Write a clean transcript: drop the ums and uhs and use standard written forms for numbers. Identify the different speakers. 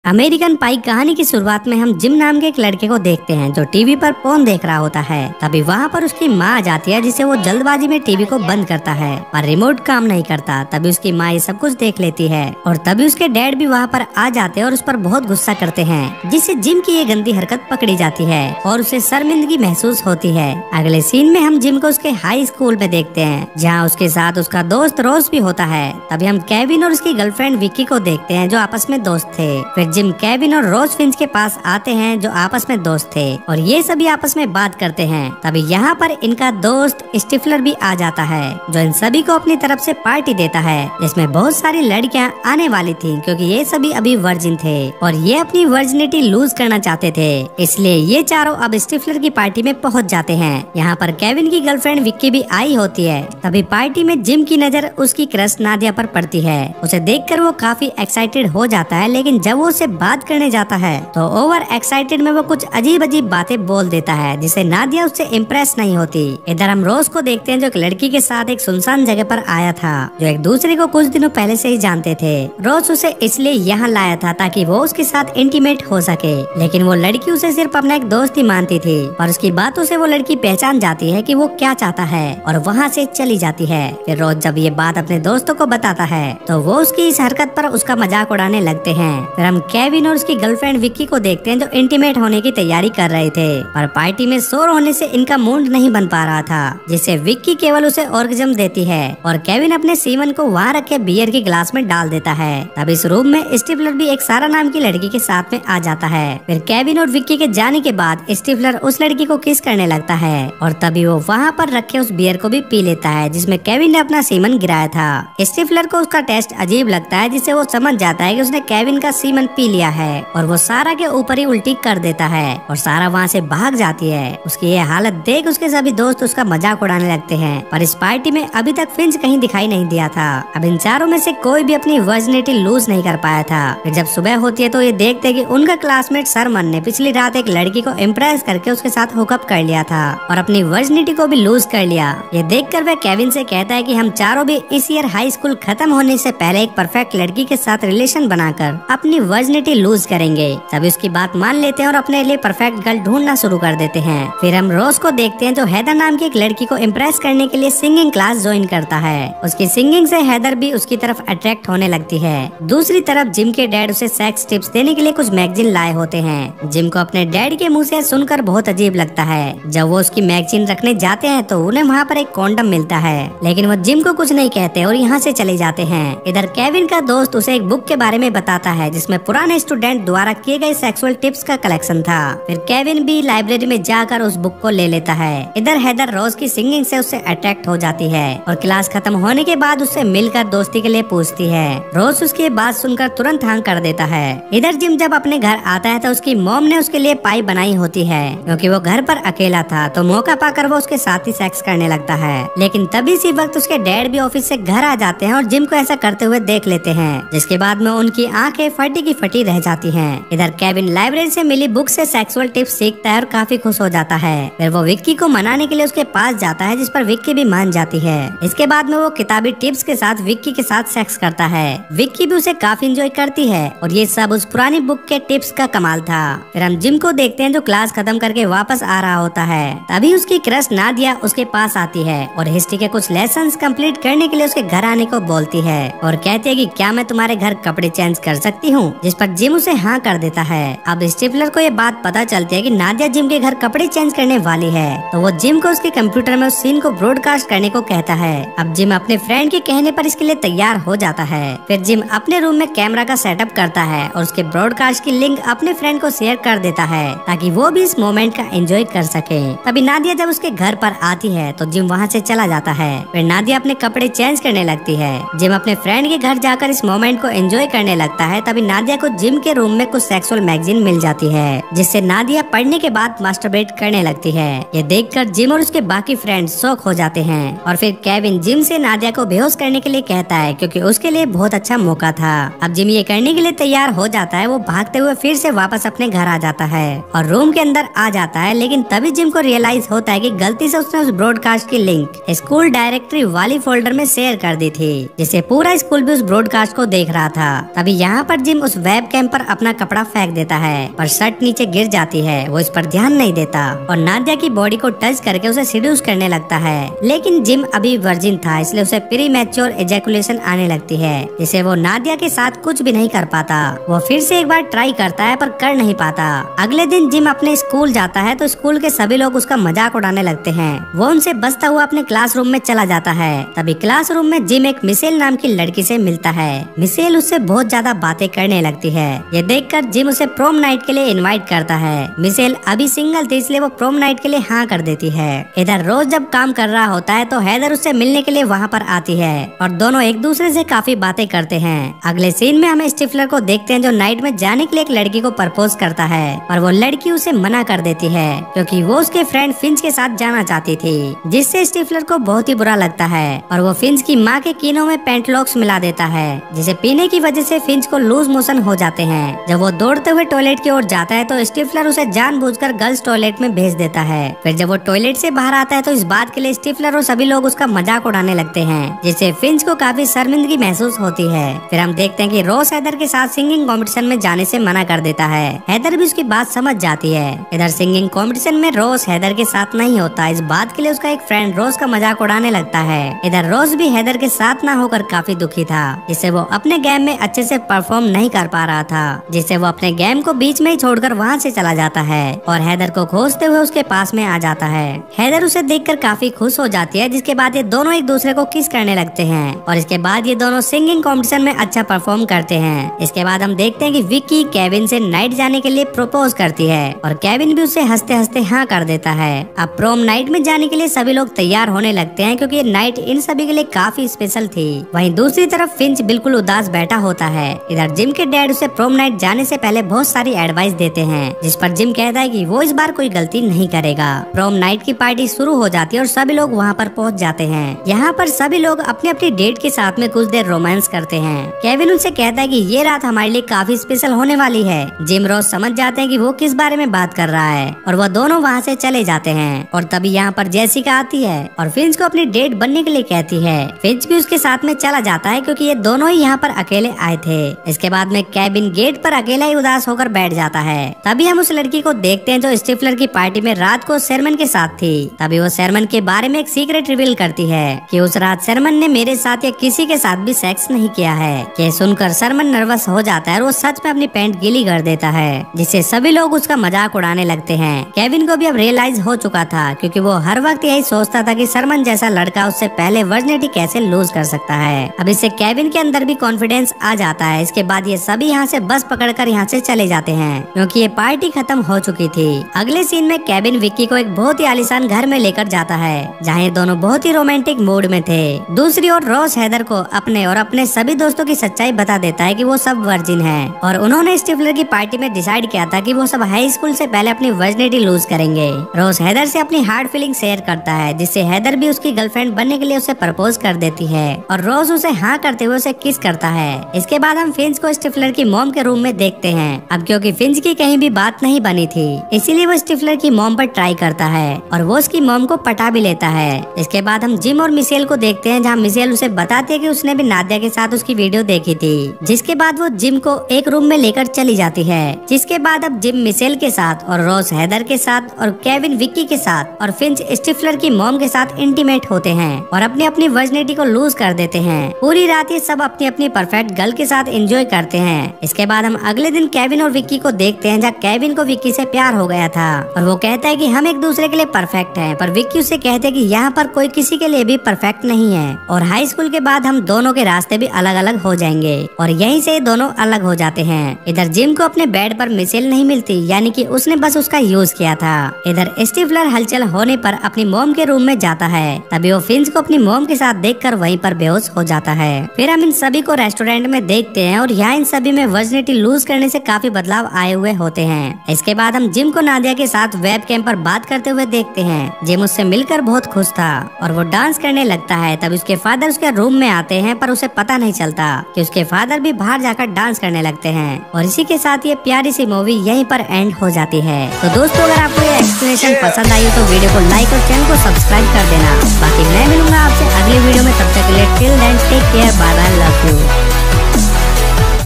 Speaker 1: American पाई कहानी की शुरुआत में हम जिम नाम के एक लड़के को देखते हैं जो टीवी पर पोर्न देख रहा होता है। तभी वहाँ पर उसकी माँ आ जाती है जिसे वो जल्दबाजी में टीवी को बंद करता है पर रिमोट काम नहीं करता। तभी उसकी माँ ये सब कुछ देख लेती है और तभी उसके डैड भी वहाँ पर आ जाते हैं और उस पर बहुत गुस्सा करते हैं, जिससे जिम की ये गंदी हरकत पकड़ी जाती है और उसे शर्मिंदगी महसूस होती है। अगले सीन में हम जिम को उसके हाई स्कूल में देखते हैं जहाँ उसके साथ उसका दोस्त रोज भी होता है। तभी हम केविन और उसकी गर्लफ्रेंड विक्की को देखते हैं जो आपस में दोस्त थे। जिम केविन और रोज फिंच के पास आते हैं जो आपस में दोस्त थे और ये सभी आपस में बात करते हैं। तभी यहाँ पर इनका दोस्त स्टिफलर भी आ जाता है जो इन सभी को अपनी तरफ से पार्टी देता है, जिसमें बहुत सारी लड़कियाँ आने वाली थी क्योंकि ये सभी अभी वर्जिन थे और ये अपनी वर्जिनिटी लूज करना चाहते थे, इसलिए ये चारों अब स्टिफलर की पार्टी में पहुँच जाते हैं। यहाँ पर केविन की गर्लफ्रेंड विक्की भी आई होती है। तभी पार्टी में जिम की नजर उसकी क्रश नादिया पर पड़ती है। उसे देखकर वो काफी एक्साइटेड हो जाता है, लेकिन जब वो उसे बात करने जाता है तो ओवर एक्साइटेड में वो कुछ अजीब अजीब बातें बोल देता है जिससे नादिया उससे इम्प्रेस नहीं होती। इधर हम रोज को देखते हैं जो एक लड़की के साथ एक सुनसान जगह पर आया था, जो एक दूसरे को कुछ दिनों पहले से ही जानते थे। रोज उसे इसलिए यहाँ लाया था ताकि वो उसके साथ इंटीमेट हो सके, लेकिन वो लड़की उसे सिर्फ अपना एक दोस्त ही मानती थी और उसकी बातों से वो लड़की पहचान जाती है कि वो क्या चाहता है और वहाँ से चली जाती है। फिर रोज जब ये बात अपने दोस्तों को बताता है तो वो उसकी इस हरकत पर उसका मजाक उड़ाने लगते हैं। फिर हम केविन और उसकी गर्लफ्रेंड विक्की को देखते हैं जो इंटीमेट होने की तैयारी कर रहे थे, पर पार्टी में शोर होने से इनका मूड नहीं बन पा रहा था, जिससे विक्की केवल उसे ऑर्गेज्म देती है और केविन अपने सीमन को वहाँ रखे बियर के ग्लास में डाल देता है। तब इस रूम में स्टिफलर भी एक सारा नाम की लड़की के साथ में आ जाता है। फिर केविन और विक्की के जाने के बाद स्टिफलर उस लड़की को किस करने लगता है और तभी वो वहाँ पर रखे उस बियर को भी पी लेता है जिसमें केविन ने अपना सीमन गिराया था। स्टिफलर को उसका टेस्ट अजीब लगता है, जिससे वो समझ जाता है कि उसने केविन का सीमन पी लिया है और वो सारा के ऊपर ही उल्टी कर देता है और सारा वहाँ से भाग जाती है। उसकी ये हालत देख उसके सभी दोस्त उसका मजाक उड़ाने लगते हैं, पर इस पार्टी में अभी तक फिंच कहीं दिखाई नहीं दिया था। अब इन चारों में से कोई भी अपनी वर्जिनिटी लूज नहीं कर पाया था। फिर जब सुबह होती है तो ये देखते हैं कि उनका क्लासमेट सरमन ने पिछली रात एक लड़की को इम्प्रेस करके उसके साथ हुकअप कर लिया था और अपनी वर्जिनिटी को भी लूज कर लिया। ये देखकर वह केविन से कहता है कि हम चारों भी इस ईयर हाई स्कूल खत्म होने से पहले एक परफेक्ट लड़की के साथ रिलेशन बनाकर अपनी वर्जिनिटी लूज करेंगे। तभी उसकी बात मान लेते हैं और अपने लिए परफेक्ट गर्ल ढूंढना शुरू कर देते हैं। फिर हम रोज को देखते हैं जो हैदर नाम की एक लड़की को इम्प्रेस करने के लिए सिंगिंग क्लास ज्वाइन करता है। उसकी सिंगिंग से हैदर भी उसकी तरफ अट्रैक्ट होने लगती है। दूसरी तरफ जिम के डैड उसे सेक्स टिप्स देने के लिए कुछ मैगजीन लाए होते हैं। जिम को अपने डैड के मुंह से सुनकर बहुत अजीब लगता है। जब वो उसकी मैगजीन रखने जाते हैं तो उन्हें वहाँ पर एक कॉन्डम मिलता है, लेकिन वो जिम को कुछ नहीं कहते और यहाँ से चले जाते हैं। इधर केविन का दोस्त उसे एक बुक के बारे में बताता है जिसमें पुराने स्टूडेंट द्वारा किए गए सेक्सुअल टिप्स का कलेक्शन था। फिर केविन भी लाइब्रेरी में जाकर उस बुक को ले लेता है। इधर हैदर रोज की सिंगिंग से उससे अट्रैक्ट हो जाती है और क्लास खत्म होने के बाद उससे मिलकर दोस्ती के लिए पूछती है। रोज उसकी बात सुनकर तुरंत हाँ कर देता है। इधर जिम जब अपने घर आता है तो उसकी मॉम ने उसके लिए पाई बनाई होती है क्योंकि वो घर पर अकेला था, तो मौका पाकर वो उसके साथ ही सेक्स करने लगता है। लेकिन तभी इसी वक्त उसके डैड भी ऑफिस से घर आ जाते हैं और जिम को ऐसा करते हुए देख लेते हैं, जिसके बाद में उनकी आंखें फटी की फटी रह जाती हैं। इधर केविन लाइब्रेरी से मिली बुक से सेक्सुअल टिप्स सीखता है और काफी खुश हो जाता है। फिर वो विक्की को मनाने के लिए उसके पास जाता है, जिस पर विक्की भी मान जाती है। इसके बाद में वो किताबी टिप्स के साथ विक्की के साथ सेक्स करता है। विक्की भी उसे काफी एंजॉय करती है और ये सब उस पुरानी बुक के टिप्स का कमाल था। फिर हम जिम को देखते हैं जो क्लास खत्म करके वापस आ रहा होता है। तभी उसकी क्रश नादिया उसके पास आती है और हिस्ट्री के कुछ लेसन्स कंप्लीट करने के लिए उसके घर आने को बोलती है और कहती है कि क्या मैं तुम्हारे घर कपड़े चेंज कर सकती हूँ, जिस पर जिम उसे हाँ कर देता है। अब स्टिफलर को ये बात पता चलती है कि नादिया जिम के घर कपड़े चेंज करने वाली है, तो वो जिम को उसके कंप्यूटर में उस सीन को ब्रॉडकास्ट करने को कहता है। अब जिम अपने फ्रेंड के कहने पर इसके लिए तैयार हो जाता है। फिर जिम अपने रूम में कैमरा का सेटअप करता है और उसके ब्रॉडकास्ट की लिंक अपने फ्रेंड को शेयर कर देता है ताकि वो भी इस मोमेंट का एंजॉय कर सके। तभी नादिया जब उसके घर पर आती है तो जिम वहाँ से चला जाता है। फिर नादिया अपने कपड़े चेंज करने लगती है। जिम अपने फ्रेंड के घर जाकर इस मोमेंट को एंजॉय करने लगता है। तभी नादिया को जिम के रूम में कुछ सेक्सुअल मैगजीन मिल जाती है, जिससे नादिया पढ़ने के बाद मास्टरबेट करने लगती है। ये देखकर जिम और उसके बाकी फ्रेंड्स शॉक हो जाते हैं और फिर केविन जिम से नादिया को बेहोश करने के लिए कहता है क्योंकि उसके लिए बहुत अच्छा मौका था। अब जिम ये करने के लिए तैयार हो जाता है। वो भागते हुए फिर से वापस अपने घर आ जाता है और रूम के अंदर आ जाता है, लेकिन तभी जिम को रियलाइज होता है कि गलती से उसने उस ब्रॉडकास्ट की लिंक स्कूल डायरेक्टरी वाली फोल्डर में शेयर कर दी थी, जिससे पूरा स्कूल भी उस ब्रॉडकास्ट को देख रहा था। तभी यहाँ पर जिम उस वेब कैम पर अपना कपड़ा फेंक देता है, पर शर्ट नीचे गिर जाती है। वो इस पर ध्यान नहीं देता और नादिया की बॉडी को टच करके उसे सीड्यूस करने लगता है। लेकिन जिम अभी वर्जिन था, इसलिए उसे प्री मैच्योर एजैकुलेशन आने लगती है, जिसे वो नादिया के साथ कुछ भी नहीं कर पाता। वो फिर से एक बार ट्राई करता है पर कर नहीं पाता। अगले दिन जिम अपने स्कूल जाता है तो स्कूल के सभी लोग उसका मजाक उड़ाने लगते हैं। वो उनसे बचता हुआ अपने क्लासरूम में चला जाता है। तभी क्लासरूम में जिम एक मिशेल नाम की लड़की से मिलता है। मिशेल उससे बहुत ज्यादा बातें करने लगती है। ये देखकर जिम उसे प्रोम नाइट के लिए इनवाइट करता है। मिशेल अभी सिंगल थी, इसलिए वो प्रोम नाइट के लिए हाँ कर देती है। इधर रोज जब काम कर रहा होता है तो हैदर उससे मिलने के लिए वहाँ पर आती है और दोनों एक दूसरे से काफी बातें करते हैं। अगले सीन में हमें स्टिफलर को देखते हैं जो नाइट में जाने के लिए एक लड़की को प्रपोज करता है, पर वो लड़की उसे मना कर देती है क्योंकि वो उसके फ्रेंड फिंच के साथ जाना चाहती थी, जिससे स्टिफलर को बहुत ही बुरा लगता है और वो फिंच की माँ के कीनों में पेंटलॉक्स मिला देता है, जिसे पीने की वजह से फिंच को लूज मोशन हो जाते हैं। जब वो दौड़ते हुए टॉयलेट की ओर जाता है तो स्टिफलर उसे जानबूझकर गर्ल्स टॉयलेट में भेज देता है। फिर जब वो टॉयलेट से बाहर आता है तो इस बात के लिए स्टिफलर और सभी लोग उसका मजाक उड़ाने लगते हैं, जिससे फिंच को काफी शर्मिंदगी महसूस होती है। फिर हम देखते हैं कि रॉस हैदर के साथ सिंगिंग कंपटीशन में जाने से मना कर देता है। हैदर भी उसकी बात समझ जाती है। इधर सिंगिंग कंपटीशन में रॉस हैदर के साथ नहीं होता, इस बात के लिए उसका एक फ्रेंड रॉस का मजाक उड़ाने लगता है। इधर रॉस भी हैदर के साथ ना होकर काफी दुखी था, जिससे वो अपने गेम में अच्छे से परफॉर्म नहीं कर पा रहा था, जिससे वो अपने गेम को बीच में ही छोड़कर वहाँ से चला जाता है और हैदर को खोजते हुए उसके पास में आ जाता है। हैदर उसे देखकर काफी खुश हो जाती है, जिसके बाद ये दोनों एक दूसरे को किस करने लगते हैं और इसके बाद ये दोनों सिंगिंग कंपटीशन में अच्छा परफॉर्म करते हैं। इसके बाद हम देखते हैं कि विक्की केविन से नाइट जाने के लिए प्रपोज करती है और केविन भी उसे हंसते हंसते हाँ कर देता है। अब प्रोम नाइट में जाने के लिए सभी लोग तैयार होने लगते हैं क्योंकि ये नाइट इन सभी के लिए काफी स्पेशल थी। वहीं दूसरी तरफ फिंच बिल्कुल उदास बैठा होता है। इधर जिम के डैड उसे प्रोम नाइट जाने से पहले बहुत सारी एडवाइस देते हैं, जिस पर जिम कहता है कि वो इस बार कोई गलती नहीं करेगा। प्रोम नाइट की पार्टी शुरू हो जाती है और सभी लोग वहाँ पर पहुँच जाते हैं। यहाँ पर सभी लोग अपनी अपनी डेट के साथ में कुछ देर रोमांस करते हैं। केविन उनसे कहता है कि ये रात हमारे लिए काफी स्पेशल होने वाली है। जिम रॉस समझ जाते हैं कि वो किस बारे में बात कर रहा है और वो दोनों वहाँ से चले जाते हैं। और तभी यहाँ पर जेसिका आती है और फिंच को अपनी डेट बनने के लिए कहती है। फिंच भी उसके साथ में चला जाता है क्योंकि ये दोनों ही यहाँ पर अकेले आए थे। इसके बाद में केविन गेट पर अकेला ही उदास होकर बैठ जाता है। तभी हम उस लड़की को देखते हैं जो स्टिफलर की पार्टी में रात को शेरमन के साथ थी। तभी वो शेरमन के बारे में एक सीक्रेट रिवील करती है कि उस रात शेरमन ने मेरे साथ या किसी के साथ भी सेक्स नहीं किया है। ये सुनकर शेरमन नर्वस हो जाता है और वो सच में अपनी पैंट गीली कर देता है, जिससे सभी लोग उसका मजाक उड़ाने लगते हैं। केविन को भी अब रियलाइज हो चुका था क्योंकि वो हर वक्त यही सोचता था कि शेरमन जैसा लड़का उससे पहले वर्जिनिटी कैसे लूज कर सकता है। अब इससे केविन के अंदर भी कॉन्फिडेंस आ जाता है। इसके बाद ये सभी यहाँ से बस पकड़कर यहाँ से चले जाते हैं क्योंकि ये पार्टी खत्म हो चुकी थी। अगले सीन में केविन विक्की को एक बहुत ही आलीशान घर में लेकर जाता है जहाँ ये दोनों बहुत ही रोमांटिक मूड में थे। दूसरी ओर रॉस हैदर को अपने और अपने सभी दोस्तों की सच्चाई बता देता है कि वो सब वर्जिन हैं और उन्होंने स्टिफलर की पार्टी में डिसाइड किया था कि वो सब हाई स्कूल से पहले अपनी वर्जिनिटी लूज करेंगे। रॉस हैदर से अपनी हार्ड फीलिंग शेयर करता है, जिससे हैदर भी उसकी गर्लफ्रेंड बनने के लिए उसे प्रपोज कर देती है और रॉस उसे हाँ करते हुए उसे किस करता है। इसके बाद हम फिंच को स्टिफलर की मॉम के रूम में देखते हैं। अब क्योंकि फिंच की कहीं भी बात नहीं बनी थी, इसीलिए वो स्टिफलर की मॉम पर ट्राई करता है और वो उसकी मॉम को पटा भी लेता है। इसके बाद हम जिम और मिशेल को देखते हैं जहाँ मिशेल उसे बताती है कि उसने भी नादिया के साथ उसकी वीडियो देखी थी, जिसके बाद वो जिम को एक रूम में लेकर चली जाती है। जिसके बाद अब जिम मिशेल के साथ और रॉस हैदर के साथ और केविन विक्की के साथ और फिंच स्टिफलर की मॉम के साथ इंटीमेट होते हैं और अपनी अपनी वर्जिनिटी को लूज कर देते हैं। पूरी रात ये सब अपनी अपनी परफेक्ट गर्ल के साथ एंजॉय करते हैं। इसके बाद हम अगले दिन केविन और विक्की को देखते हैं जहाँ केविन को विक्की से प्यार हो गया था और वो कहता है कि हम एक दूसरे के लिए परफेक्ट हैं, पर विक्की उसे कहते हैं कि यहाँ पर कोई किसी के लिए भी परफेक्ट नहीं है और हाई स्कूल के बाद हम दोनों के रास्ते भी अलग अलग हो जाएंगे और यहीं से दोनों अलग हो जाते हैं। इधर जिम को अपने बेड पर मिशेल नहीं मिलती, यानी कि उसने बस उसका यूज किया था। इधर स्टिफलर हलचल होने पर अपनी मॉम के रूम में जाता है। तभी वो फिंच को अपनी मॉम के साथ देखकर वहीं पर बेहोश हो जाता है। फिर हम इन सभी को रेस्टोरेंट में देखते हैं और यहाँ इन सभी में वर्जिनिटी लूज करने से काफी बदलाव आए हुए होते हैं। इसके बाद हम जिम को नादिया के साथ वेब कैम पर बात करते हुए देखते हैं। जिम उससे मिलकर बहुत खुश था और वो डांस करने लगता है। तब उसके फादर उसके रूम में आते हैं, पर उसे पता नहीं चलता कि उसके फादर भी बाहर जाकर डांस करने लगते हैं। और इसी के साथ ये प्यारी सी मूवी यहीं पर एंड हो जाती है। तो दोस्तों, अगर आपको ये एक्सप्लेनेशन पसंद आई हो तो वीडियो को लाइक और चैनल को सब्सक्राइब कर देना। बाकी मैं मिलूंगा आपसे अगली वीडियो में, तब तक के लिए till then take care, bye bye, love you.